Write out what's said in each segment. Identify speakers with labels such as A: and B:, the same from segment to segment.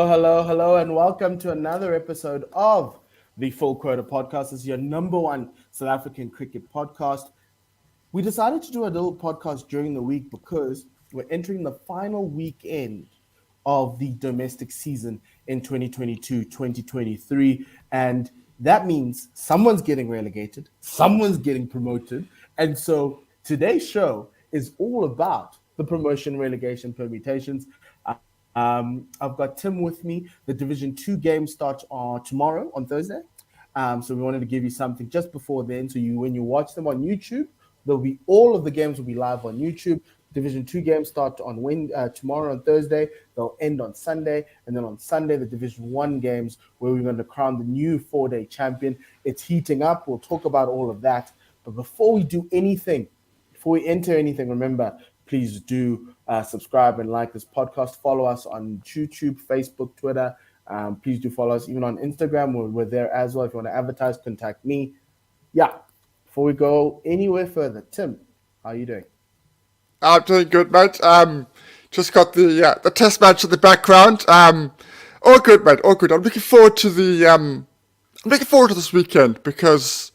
A: Hello, and welcome to another episode of the Full Quota Podcast. This is your number one South African cricket podcast. We decided to do a little podcast during the week because we're entering the final weekend of the domestic season in 2022-2023. And that means someone's getting relegated, someone's getting promoted. And so today's show is all about the promotion relegation permutations. I've got Tim with me. The Division 2 game starts tomorrow on Thursday. So we wanted to give you something just before then. So when you watch them on YouTube, all of the games will be live on YouTube. Division 2 games start on tomorrow on Thursday. They'll end on Sunday. And then on Sunday, the Division 1 games where we're going to crown the new 4-day champion. It's heating up. We'll talk about all of that. But before we enter anything, remember, please do subscribe and like this podcast. Follow us on YouTube, Facebook, Twitter. Please do follow us even on Instagram. We're there as well. If you want to advertise, contact me. Yeah. Before we go anywhere further, Tim, how are you doing?
B: I'm doing good, mate. Just got the test match in the background. All good, mate. All good. I'm looking forward to this weekend because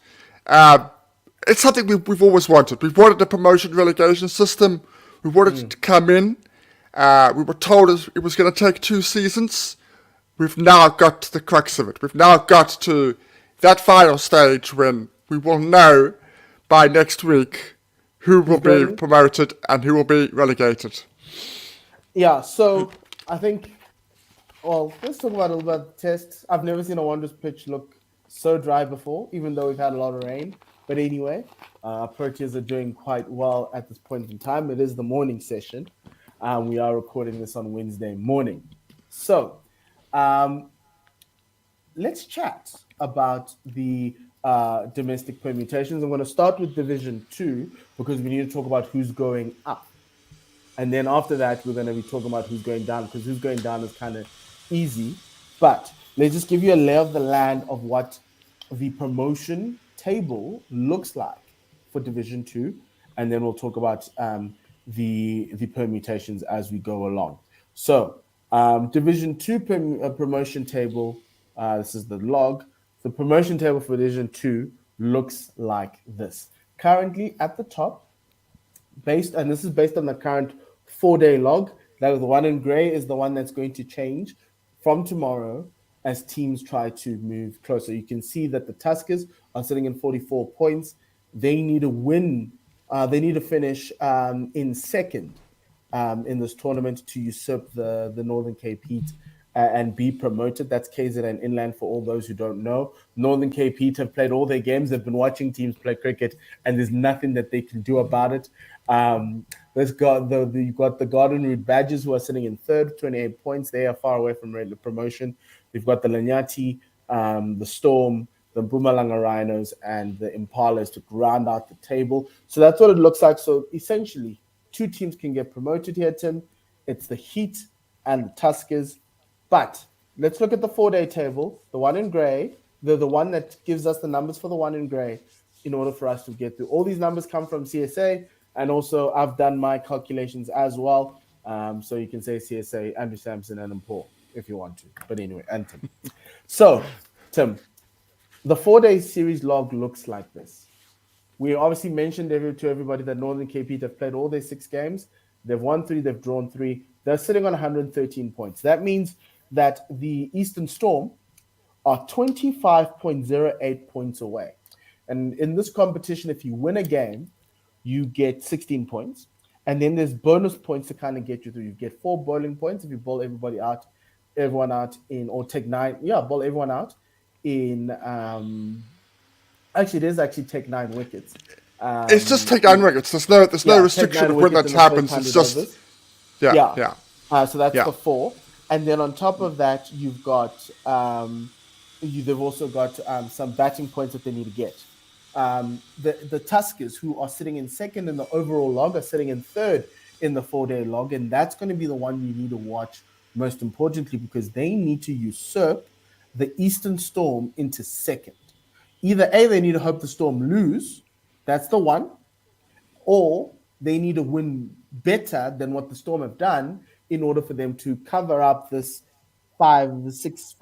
B: it's something we've always wanted. We've wanted a promotion relegation system. We wanted it to come in. We were told it was going to take 2 seasons. We've now got to the crux of it. We've now got to that final stage when we will know by next week who will be promoted and who will be relegated.
A: Yeah, so I think, let's talk about a little bit of the test. I've never seen a Wanderers pitch look so dry before, even though we've had a lot of rain. But anyway, Proteas are doing quite well at this point in time. It is the morning session. We are recording this on Wednesday morning. So let's chat about the domestic permutations. I'm going to start with Division 2 because we need to talk about who's going up. And then after that, we're going to be talking about who's going down because who's going down is kind of easy. But let's just give you a lay of the land of what the promotion table looks like for Division 2. And then we'll talk about the permutations as we go along. So Division 2 promotion table, this is the log. The promotion table for Division 2 looks like this. Currently at the top, and this is based on the current 4-day log, that is the one in gray is the one that's going to change from tomorrow as teams try to move closer. You can see that the Tuskers are sitting in 44 points. They need to win. They need to finish in second in this tournament to usurp the Northern Cape Heat and be promoted. That's KZN Inland for all those who don't know. Northern Cape Heat have played all their games. They've been watching teams play cricket, and there's nothing that they can do about it. You've got the Garden Route Badgers who are sitting in third, 28 points. They are far away from promotion. We've got the Lanyati, the Storm, the Mpumalanga Rhinos, and the Impalas to round out the table. So that's what it looks like. So essentially, 2 teams can get promoted here, Tim. It's the Heat and the Tuskers. But let's look at the 4-day table, the one in gray, the one that gives us the numbers for the one in gray in order for us to get through. All these numbers come from CSA, and also I've done my calculations as well. So you can say CSA, Andrew Sampson, and Mpho if you want to. But anyway, and Tim. So, Tim, the 4-day series log looks like this. We obviously mentioned to everybody that Northern KP have played all their 6 games. They've won 3, they've drawn 3. They're sitting on 113 points. That means that the Eastern Storm are 25.08 points away. And in this competition, if you win a game, you get 16 points. And then there's bonus points to kind of get you through. You get 4 bowling points if you bowl everyone out or take 9. Yeah, bowl everyone out in actually take 9 wickets.
B: It's just take 9 wickets. There's no restriction of when that happens. It's just
A: overs.
B: Yeah.
A: So that's the 4. And then on top of that, you've got they've also got some batting points that they need to get. The Tuskers, who are sitting in second in the overall log, are sitting in third in the 4-day log, and that's going to be the one you need to watch most importantly because they need to usurp the Eastern Storm into second. Either A, they need to hope the Storm lose, that's the one, or they need to win better than what the Storm have done in order for them to cover up this six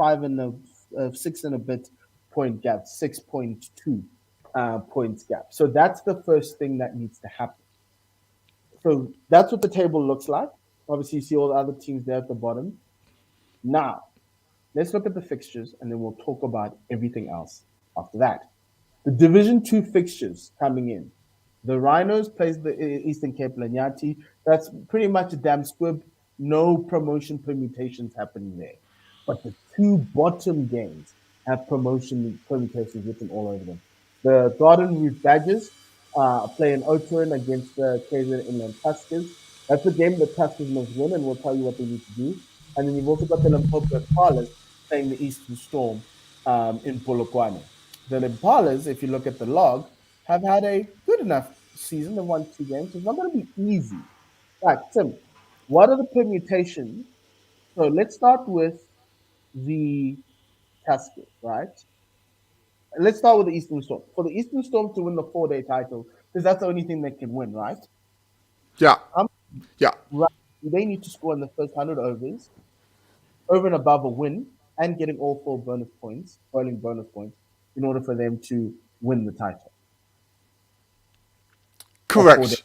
A: and a bit point gap, 6.2 points gap. So that's the first thing that needs to happen. So that's what the table looks like. Obviously, you see all the other teams there at the bottom. Now, let's look at the fixtures and then we'll talk about everything else after that. The Division 2 fixtures coming in. The Rhinos plays the Eastern Cape Lanyati. That's pretty much a damn squib. No promotion permutations happening there. But the two bottom games have promotion permutations written all over them. The Garden Route Badgers play in Oturin against the KZN Inland Tuskers. That's a game the Tuskers must win, and we'll tell you what they need to do. And then you've also got the Limpopo Impalas playing the Eastern Storm in Polokwane. The Impalas, if you look at the log, have had a good enough season. They've won 2 games. It's not going to be easy. Right, Tim, what are the permutations? So let's start with the Tuskers, right? Let's start with the Eastern Storm. For the Eastern Storm to win the 4-day title, because that's the only thing they can win, right?
B: Yeah. Yeah.
A: Right. They need to score in the first 100 overs, over and above a win, and getting all 4 bonus points, bowling bonus points, in order for them to win the title.
B: Correct.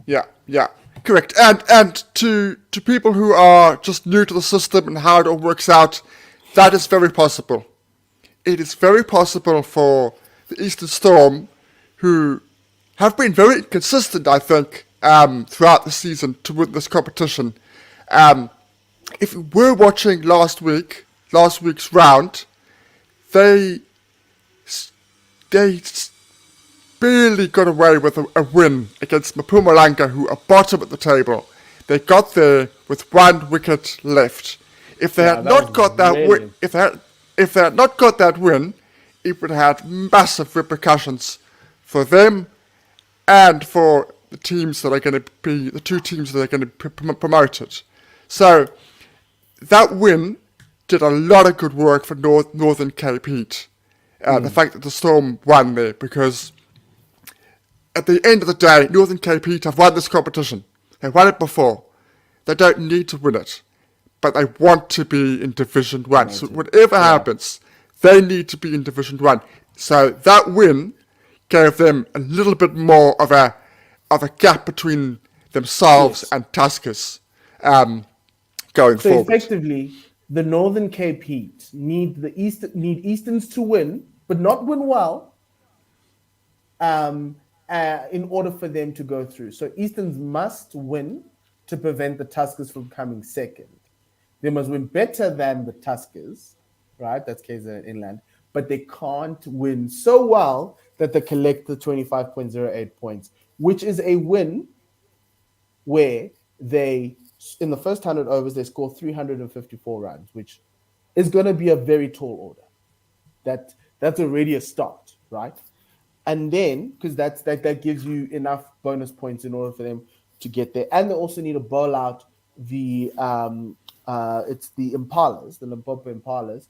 B: Yeah, yeah, correct. And to people who are just new to the system and how it all works out, that is very possible. It is very possible for the Eastern Storm, who have been very inconsistent, I think, throughout the season, to win this competition. If you were watching last week's round, they barely got away with a win against Mpumalanga, who are bottom at the table. They got there with 1 wicket left. If they had not got that win, if they had not got that win, it would have had massive repercussions for them and for the teams that are going to be the 2 teams that are going to be promoted. So that win did a lot of good work for Northern Cape Heat. The fact that the Storm won there, because at the end of the day, Northern Cape Heat have won this competition. They won it before. They don't need to win it, but they want to be in Division 1. So whatever happens, they need to be in Division 1. So that win gave them a little bit more of a gap between themselves and Tuskers going forward.
A: So effectively, the Northern Cape Heat need Easterns to win, but not win well, in order for them to go through. So Easterns must win to prevent the Tuskers from coming second. They must win better than the Tuskers, right? That's KZN Inland. But they can't win so well that they collect the 25.08 points, which is a win where they, in the first 100 overs, they score 354 runs, which is going to be a very tall order. That's already a start, right? And then, because that gives you enough bonus points in order for them to get there. And they also need to bowl out the it's the Impalas, the Limpopo Impalas,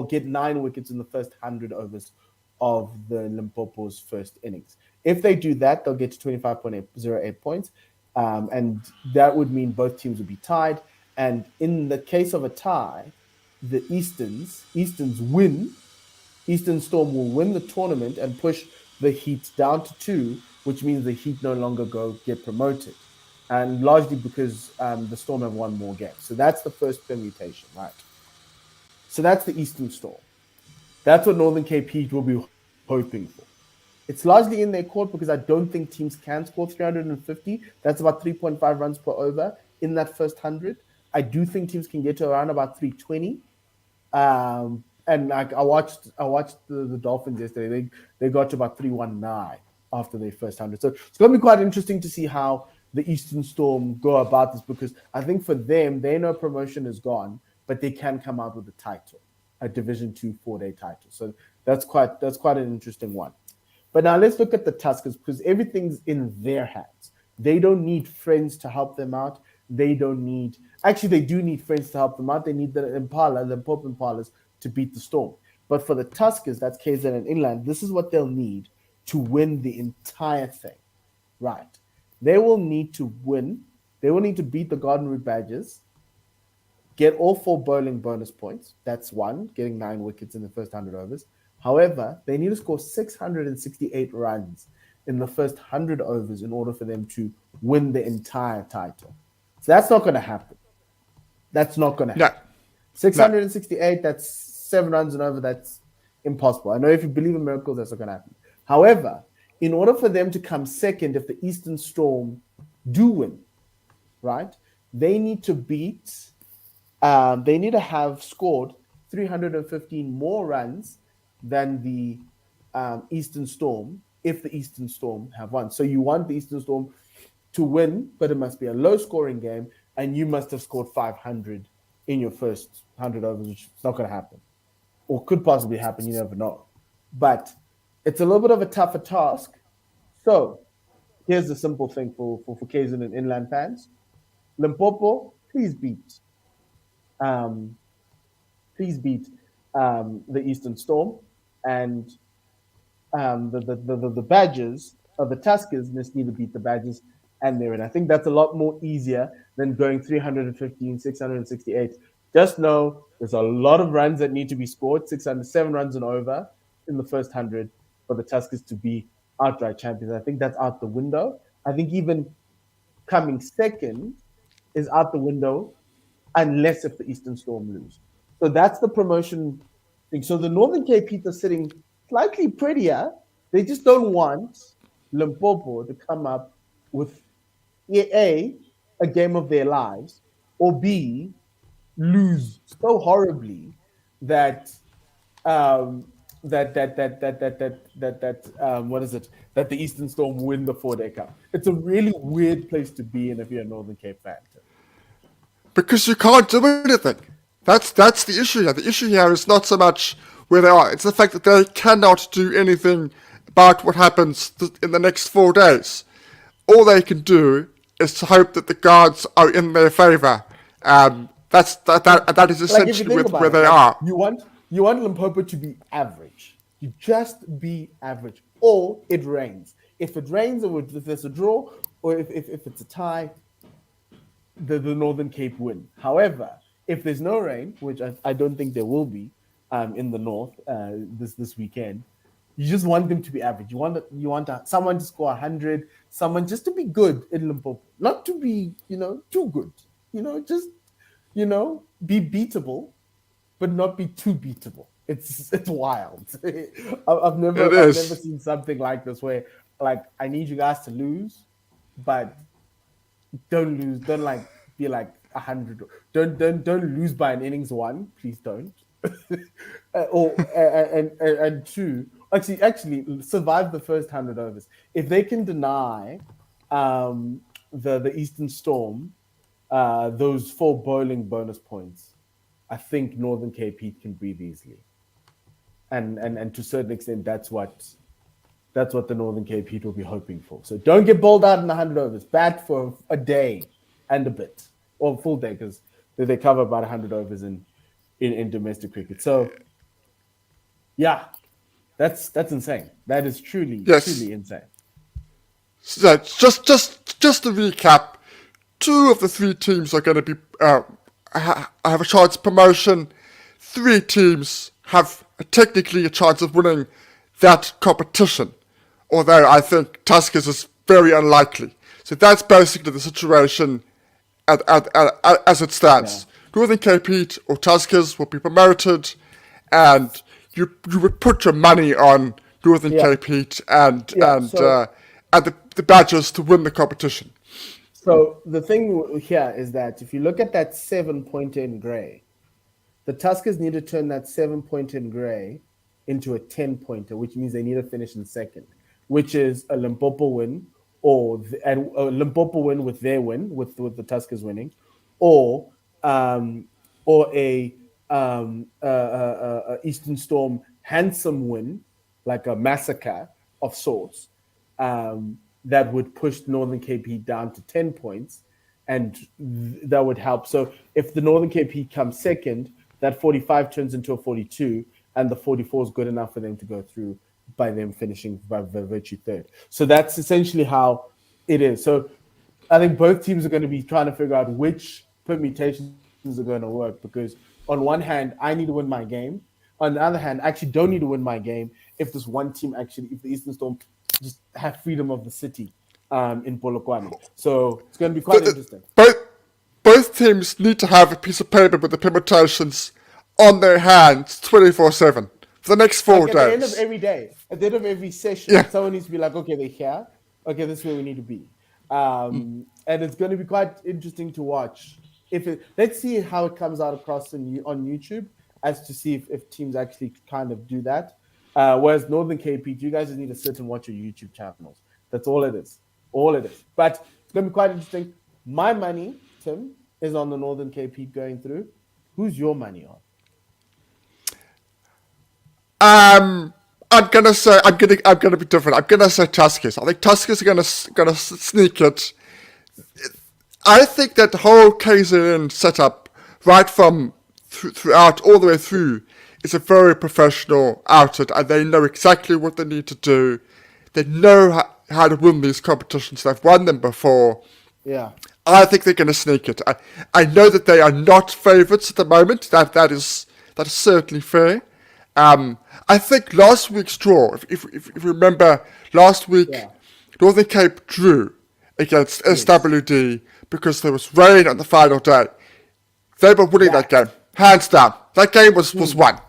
A: get 9 wickets in the first 100 overs of the Limpopo's first innings. If they do that, they'll get to 25.08 points, and that would mean both teams would be tied. And in the case of a tie, the Easterns win. Eastern Storm will win the tournament and push the Heat down to 2, which means the Heat no longer get promoted, and largely because the Storm have 1 more game. So that's the first permutation, right? So that's the Eastern Storm. That's what Northern Cape Heat will be hoping for. It's largely in their court because I don't think teams can score 350. That's about 3.5 runs per over in that first 100. I do think teams can get to around about 320. And I watched the Dolphins yesterday. They got to about 319 after their first 100. So it's going to be quite interesting to see how the Eastern Storm go about this, because I think for them, they know promotion is gone, but they can come out with a title, a Division 2 4-day title. So that's quite an interesting one. But now let's look at the Tuskers, because everything's in their hands. They don't need friends to help them out. They do need friends to help them out. They need the Limpopo Impalas, to beat the Storm. But for the Tuskers, that's KZN and Inland, this is what they'll need to win the entire thing, right? They will need to win. They will need to beat the Garden Route Badgers get all 4 bowling bonus points. That's one, getting 9 wickets in the first 100 overs. However, they need to score 668 runs in the first 100 overs in order for them to win the entire title. So that's not going to happen. That's not going to
B: No,
A: happen.
B: no.
A: 668, that's 7 runs and over. That's impossible. I know if you believe in miracles, that's not going to happen. However, in order for them to come second, if the Eastern Storm do win, right, they need to they need to have scored 315 more runs than the Eastern Storm if the Eastern Storm have won. So you want the Eastern Storm to win, but it must be a low scoring game, and you must have scored 500 in your first 100 overs, which is not going to happen, or could possibly happen. You never know. But it's a little bit of a tougher task. So here's the simple thing for KZN and inland fans. Limpopo, um, please beat the Eastern Storm, and the Badgers or the Tuskers just need to beat the Badgers, and they're in. I think that's a lot more easier than going 315, 668. Just know there's a lot of runs that need to be scored, 607 runs and over in the first 100 for the Tuskers to be outright champions. I think that's out the window. I think even coming second is out the window unless if the Eastern Storm lose. So that's the promotion thing. So the Northern Cape Heat are sitting slightly prettier. They just don't want Limpopo to come up with a game of their lives, or B, lose so horribly that what is it? That the Eastern Storm win the 4-day cup. It's a really weird place to be in if you're a Northern Cape fan.
B: Because you can't do anything. That's the issue here. The issue here is not so much where they are. It's the fact that they cannot do anything about what happens in the next 4 days. All they can do is to hope that the guards are in their favour. That is essentially where they are.
A: You want Limpopo to be average. You just be average, or it rains. If it rains, or if there's a draw, or if it's a tie, the Northern Cape win. However, if there's no rain, which I don't think there will be in the north this weekend, you just want them to be average. You want someone to score 100, someone just to be good in Limpopo, not to be too good. Just be beatable, but not be too beatable. It's wild. I've never seen something like this where like I need you guys to lose, but don't lose. Don't be 100. Don't lose by an innings one. Please don't. And two, actually survive the first 100 overs. If they can deny the Eastern Storm those 4 bowling bonus points, I think Northern Cape Heat can breathe easily. And to a certain extent, that's what the Northern Cape Heat will be hoping for. So don't get bowled out in 100 overs. Bat for a day and a bit, or a full day, because they cover about 100 overs in domestic cricket. So yeah, that's insane. That is truly insane.
B: So just to recap, 2 of the 3 teams are going to be have a chance of promotion. 3 teams have technically a chance of winning that competition, although I think Tuskers is very unlikely. So that's basically the situation as it stands. Yeah. Northern Cape Heat or Tuskers will be promoted, and you would put your money on Northern Cape Heat and the Badgers to win the competition.
A: So the thing here is that if you look at that 7-pointer in grey, the Tuskers need to turn that 7-pointer in grey into a 10-pointer, which means they need to finish in second, which is a Limpopo win, or a Limpopo win with their win, with the Tuskers winning, or a Eastern Storm handsome win, like a massacre of sorts, that would push Northern Cape Heat down to 10 points, and that would help. So if the Northern Cape Heat comes second, that 45 turns into a 42, and the 44 is good enough for them to go through by them finishing by virtue third. So that's essentially how it is. So I think both teams are going to be trying to figure out which permutations are going to work because on one hand, I need to win my game. On the other hand, I actually don't need to win my game if this one team actually, if the Eastern Storm just have freedom of the city in Polokwane. So it's going to be quite
B: The-
A: interesting.
B: both both teams need to have a piece of paper with the permutations on their hands 24/7 for the next
A: Like
B: four
A: at the end of
B: days.
A: every day, at the end of every session,
B: Yeah.
A: someone needs to be like, okay, they're here. Okay, this is where we need to be. And it's going to be quite interesting to watch. Let's see how it comes out across on YouTube as to see if teams actually kind of do that. Whereas Northern KP, you guys just need to sit and watch your YouTube channels. That's all it is. All it is. But it's going to be quite interesting. My money, Tim, is on the Northern KP going through. Who's your money on?
B: I'm gonna say I'm gonna be different. I'm gonna say Tuskers. I think Tuskers are gonna sneak it. I think that the whole KZN setup, right from throughout all the way through, is a very professional outfit, and they know exactly what they need to do. They know how to win these competitions. They've won them before.
A: Yeah.
B: I think they're going to sneak it. I know that they are not favourites at the moment. That is certainly fair. I think last week's draw, if you remember, last week
A: Yeah.
B: Northern Cape drew against
A: Yes.
B: SWD because there was rain on the final day. They were winning that game, hands down. That game was won.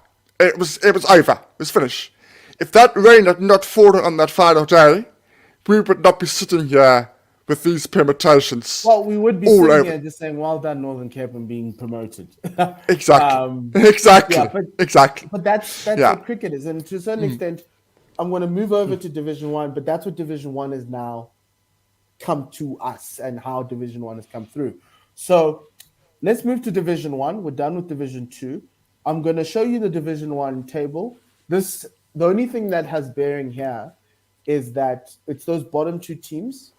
B: It was over. It was finished. If that rain had not fallen on that final day, we would not be sitting here with these permutations.
A: Well, we would be
B: all
A: sitting
B: over.
A: here just saying, "Well done, Northern Cape, and being promoted."
B: Exactly.
A: um,
B: Exactly.
A: yeah,
B: Exactly.
A: but that's
B: Yeah.
A: what cricket is, and to a certain extent, I'm going to move over to Division One. But that's what Division One is now come to us, and how Division One has come through. So let's move to Division One. We're done with Division Two. I'm going to show you the Division One table. The only thing that has bearing here is that it's those bottom two teams.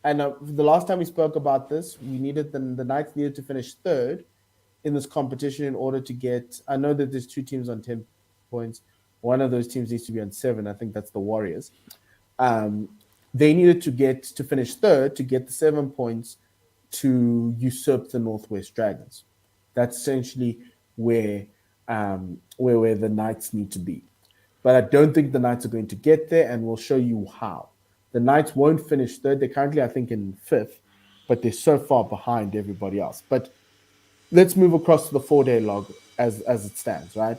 A: And the last time we spoke about this, we needed the Knights needed to finish third in this competition in order to get. I know that there's two teams on 10 points. One of those teams needs to be on 7. I think that's the Warriors. They needed to finish third to get the 7 points to usurp the Northwest Dragons. That's essentially where the Knights need to be. But I don't think the Knights are going to get there, and we'll show you how. The Knights won't finish third. They're currently, I think, in 5th, but they're so far behind everybody else. But let's move across to the 4-day log as it stands, right?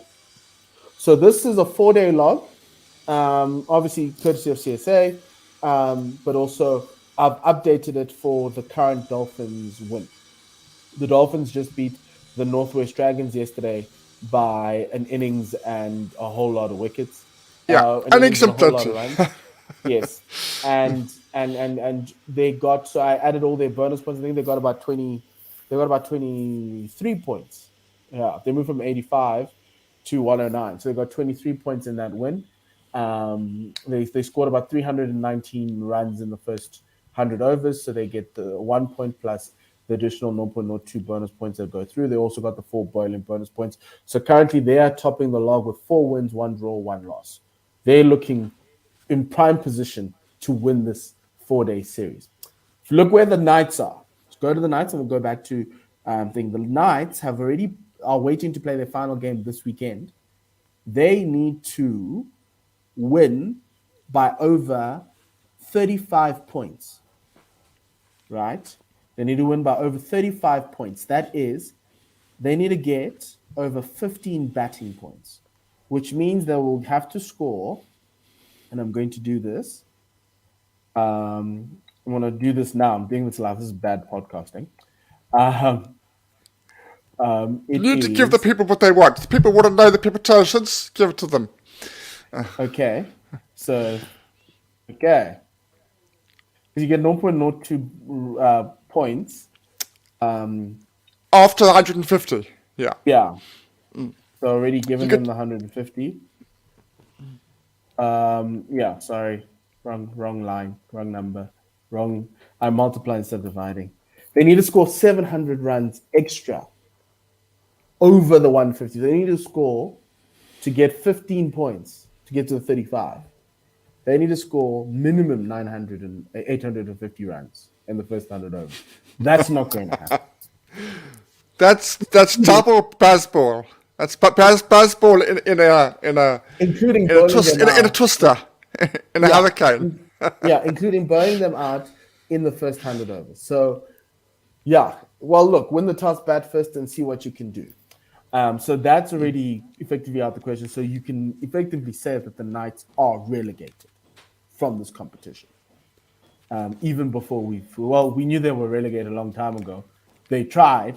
A: So this is a 4-day log, obviously courtesy of CSA, but also I've updated it for the current Dolphins win. The Dolphins just beat the Northwest Dragons yesterday by an innings and a whole lot of wickets.
B: Yeah.
A: An
B: And
A: innings and a whole lot
B: plenty.
A: of runs. Yes, and they got, so I added all their bonus points. I think they got about 20. They got about 23 points. Yeah, they moved from 85 to 109, so they got 23 points in that win. They scored about 319 runs in the first 100 overs, so they get the 1 point plus the additional 0.02 bonus points that go through. They also got the 4 boiling bonus points. So currently they are topping the log with 4 wins, 1 draw, 1 loss. They're looking in prime position to win this 4-day series. If you look where the Knights are, let's go to the Knights and we'll go back to thing. The Knights are waiting to play their final game this weekend. They need to win by over 35 points, right? They need to win by over 35 points. That is, they need to get over 15 batting points, which means they will have to score, and I'm going to do this. I'm going to do this now. I'm doing this live. This is bad podcasting.
B: You
A: It
B: need to give the
A: is
B: people what they want. The people want to know the permutations, give it to them.
A: okay. So, okay. Because you get 0.02 points.
B: After 150. Yeah.
A: Yeah. So already given them the 150. Yeah, sorry. Wrong line, wrong number. Wrong. I multiply instead of dividing. They need to score 700 runs extra over the 150. They need to score to get 15 points to get to the 35. They need to score minimum 900 and 850 runs in the first 100 overs. That's not going to happen.
B: That's double baseball. That's baseball
A: including bowling them
B: in a
A: out.
B: twister, in a
A: Yeah,
B: hurricane.
A: yeah, including bowling them out in the first 100 overs. So, yeah, well, look, win the toss, bat first, and see what you can do. So that's already effectively out the question. So you can effectively say that the Knights are relegated from this competition. Even before we knew they were relegated a long time ago. They tried,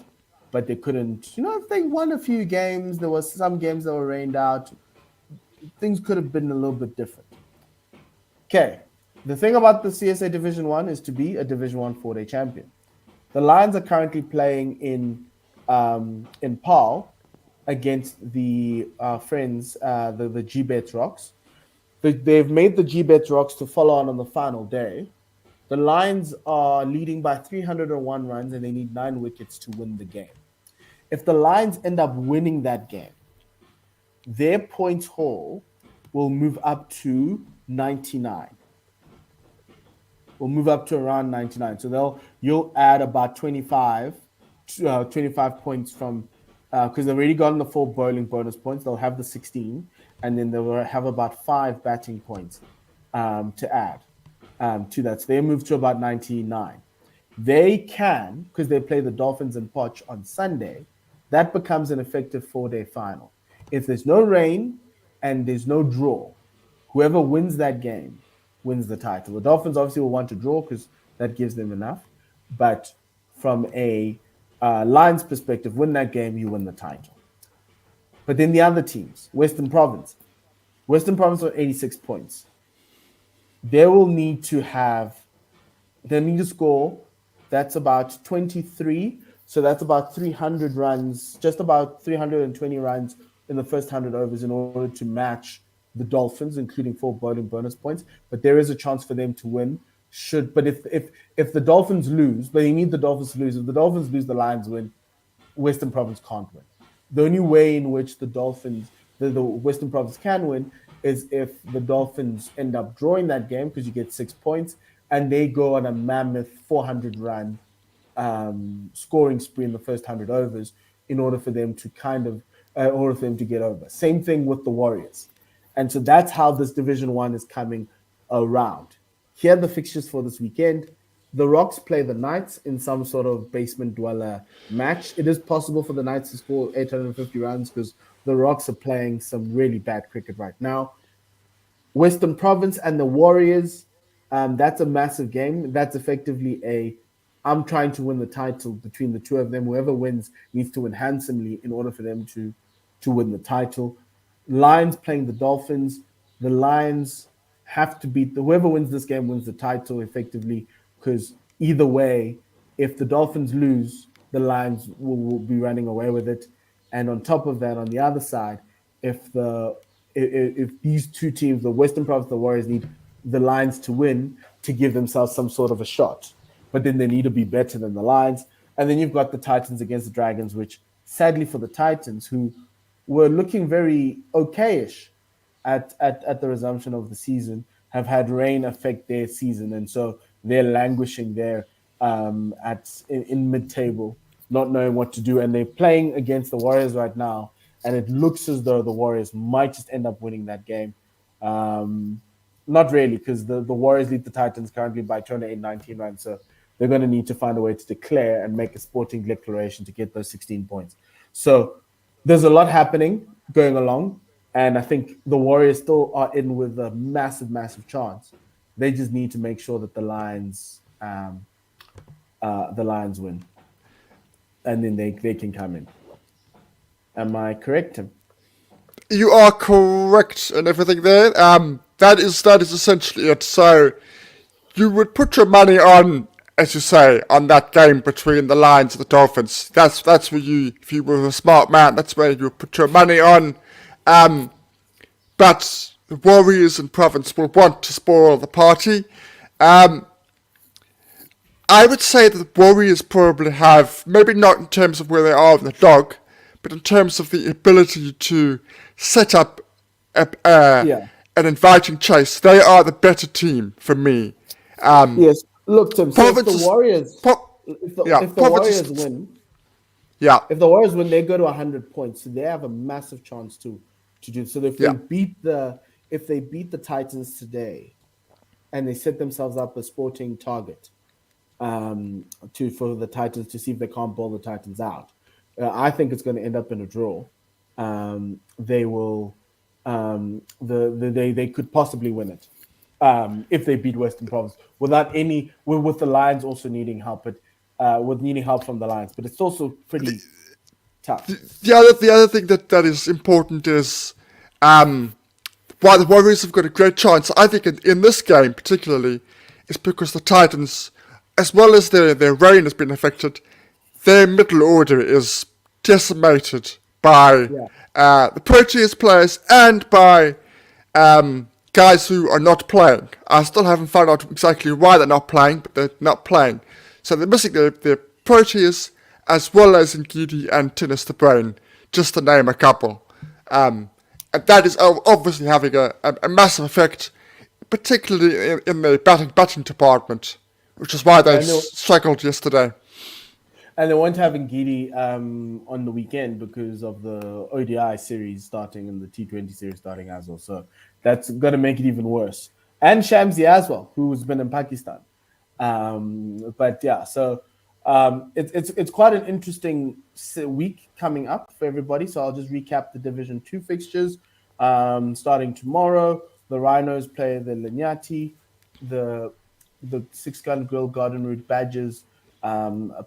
A: but they couldn't. If they won a few games, there was some games that were rained out. Things could have been a little bit different. Okay, the thing about the CSA Division 1 is to be a Division 1 4-day champion. The Lions are currently playing in PAL against the friends, the G-Bet Rocks. They've made the G-Bet Rocks to follow on the final day. The Lions are leading by 301 runs and they need 9 wickets to win the game. If the Lions end up winning that game, their points haul will move up to 99. Will move up to around 99. So you'll add about 25 points from because they've already gotten the 4 bowling bonus points. They'll have the 16, and then they'll have about 5 batting points to add to that. So they move to about 99. They can, because they play the Dolphins and Poch on Sunday, that becomes an effective 4-day final. If there's no rain and there's no draw, whoever wins that game wins the title. The Dolphins obviously will want to draw because that gives them enough. But from a Lions perspective, win that game, you win the title. But then the other teams, Western Province are 86 points. They need to score, that's about 23. So that's about 300 runs, just about 320 runs in the first 100 overs in order to match the Dolphins, including 4 bowling bonus points. But there is a chance for them to win. But if the Dolphins lose, they need the Dolphins to lose. If the Dolphins lose, the Lions win. Western Province can't win. The only way in which the Dolphins, the Western Province can win is if the Dolphins end up drawing that game because you get 6 points and they go on a mammoth 400-run scoring spree in the first 100 overs in order for them to get over. Same thing with the Warriors. And so that's how this Division 1 is coming around. Here are the fixtures for this weekend. The Rocks play the Knights in some sort of basement dweller match. It is possible for the Knights to score 850 runs because the Rocks are playing some really bad cricket right now. Western Province and the Warriors, that's a massive game. That's effectively I'm trying to win the title between the two of them. Whoever wins needs to win handsomely in order for them to win the title. Lions playing the Dolphins. The Lions have to beat whoever wins this game wins the title effectively, because either way, if the Dolphins lose, the Lions will be running away with it. And on top of that, on the other side, if these two teams, the Western Province, the Warriors, need the Lions to win to give themselves some sort of a shot, but then they need to be better than the Lions. And then you've got the Titans against the Dragons, which sadly for the Titans, who were looking very okayish at the resumption of the season, have had rain affect their season, and so they're languishing there in mid-table, not knowing what to do. And they're playing against the Warriors right now, and it looks as though the Warriors might just end up winning that game. Not really, because the Warriors lead the Titans currently by 219 runs, so they're going to need to find a way to declare and make a sporting declaration to get those 16 points. So there's a lot happening going along, and I think the Warriors still are in with a massive, massive chance. They just need to make sure that the Lions win, and then they can come in. Am I correct, Tim?
B: You are correct and everything there. That is essentially it. So you would put your money on, as you say, on that game between the Lions and the Dolphins. That's where if you were a smart man, that's where you would put your money on. But the Warriors and Province will want to spoil the party. I would say that the Warriors probably have, maybe not in terms of where they are in the log, but in terms of the ability to set up an inviting chase. They are the better team for me.
A: Yes. Look, Tim, so if the Warriors, win,
B: Yeah,
A: If the Warriors win, they go to 100 points, so they have a massive chance to do. So if
B: yeah.
A: they beat the Titans today, and they set themselves up a sporting target to for the Titans to see if they can't bowl the Titans out, I think it's going to end up in a draw. They will they could possibly win it if they beat Western Province without any with the Lions also needing help, but with needing help from the Lions. But it's also pretty tough.
B: The other thing that is important is why the Warriors have got a great chance, I think, in this game particularly, is because the Titans, as well as their reign has been affected, their middle order is decimated by
A: Yeah.
B: the Proteas players and by guys who are not playing. I still haven't found out exactly why they're not playing, but they're not playing. So they're missing their Proteas as well as Ngidi and Tinnis the Brain, just to name a couple. And that is obviously having a massive effect, particularly in the batting department, which is why they struggled yesterday.
A: And they won't have Ngidi on the weekend because of the ODI series starting and the T20 series starting as well. So that's going to make it even worse. And Shamsi as well, who's been in Pakistan. But yeah, so it's quite an interesting week coming up for everybody. So I'll just recap the Division 2 fixtures. Starting tomorrow, the Rhinos play the Linyati, the Six Gun Grill Garden Route Badgers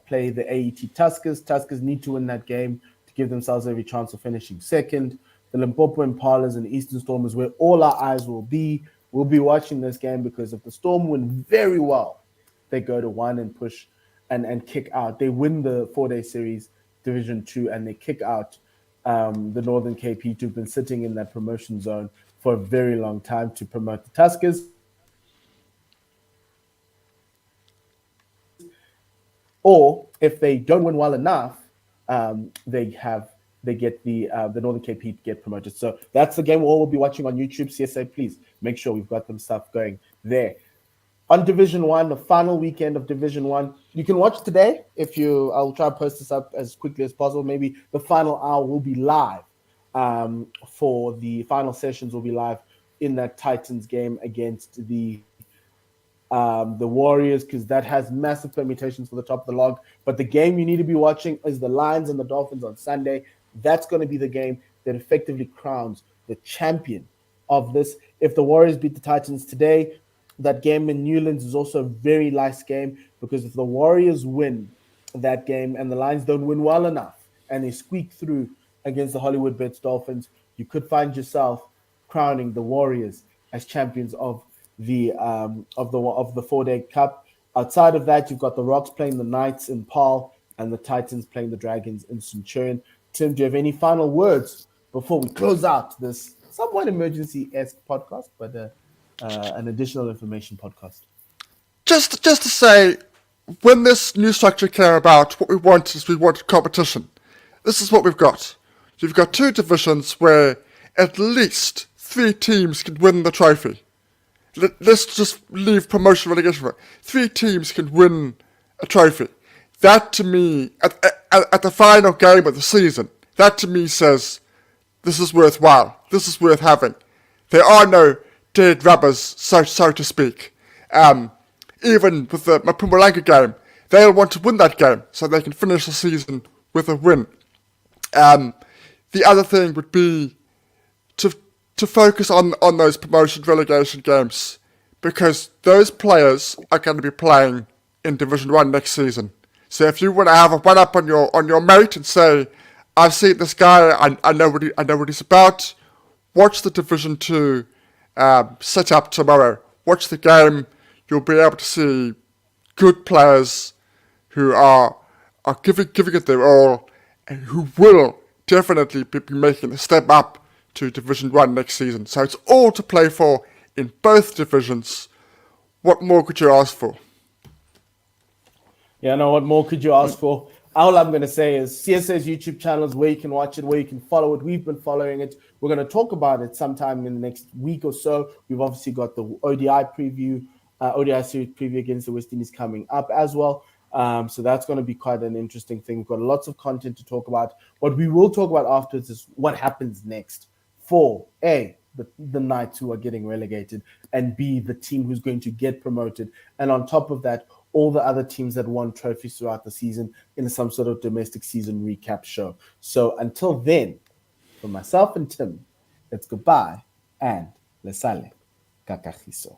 A: play the AET Tuskers. Tuskers need to win that game to give themselves every chance of finishing second. The Limpopo Impalas and the Eastern Storm is where all our eyes will be. We'll be watching this game because if the Storm win very well, they go to 1 and push and kick out. They win the 4-day series, Division 2, and they kick out the Northern KP, who've been sitting in that promotion zone for a very long time to promote the Tuskers. Or if they don't win well enough, they get the Northern KP to get promoted. So that's the game we'll all be watching on YouTube. CSA, please make sure we've got them stuff going there. On Division 1, the final weekend of Division 1, you can watch today. I'll try to post this up as quickly as possible. Maybe the final hour will be live for the final sessions will be live in that Titans game against the Warriors, because that has massive permutations for the top of the log. But the game you need to be watching is the Lions and the Dolphins on Sunday. That's going to be the game that effectively crowns the champion of this. If the Warriors beat the Titans today, that game in Newlands is also a very nice game, because if the Warriors win that game and the Lions don't win well enough and they squeak through against the Hollywood Bets Dolphins, you could find yourself crowning the Warriors as champions of the 4-day cup. Outside of that, you've got the Rocks playing the Knights in Paarl and the Titans playing the Dragons in Centurion. Tim, do you have any final words before we close out this somewhat emergency-esque podcast, but an additional information podcast?
B: Just to say, when this new structure came about, what we wanted competition. This is what we've got. You've got 2 divisions where at least 3 teams can win the trophy. Let's just leave promotion relegation for it. 3 teams can win a trophy. That to me, at the final game of the season, that to me says this is worthwhile. This is worth having. There are no dead rubbers, so to speak. Even with the Mpumalanga game, they'll want to win that game so they can finish the season with a win. The other thing would be to focus on those promotion relegation games, because those players are going to be playing in Division 1 next season. So if you want to have a one-up on your mate and say, I've seen this guy, I know what he's about, watch the Division 2 set up tomorrow. Watch the game. You'll be able to see good players who are giving it their all and who will definitely be making the step up to Division 1 next season. So it's all to play for in both divisions. What more could you ask for?
A: Yeah, no, what more could you ask for? All I'm going to say is CSA's YouTube channel is where you can watch it, where you can follow it. We've been following it. We're going to talk about it sometime in the next week or so. We've obviously got the ODI series preview against the West Indies coming up as well. So that's going to be quite an interesting thing. We've got lots of content to talk about. What we will talk about afterwards is what happens next for A, the Knights who are getting relegated, and B, the team who's going to get promoted. And on top of that, all the other teams that won trophies throughout the season in some sort of domestic season recap show. So until then, for myself and Tim, it's goodbye and lesale kakahiso.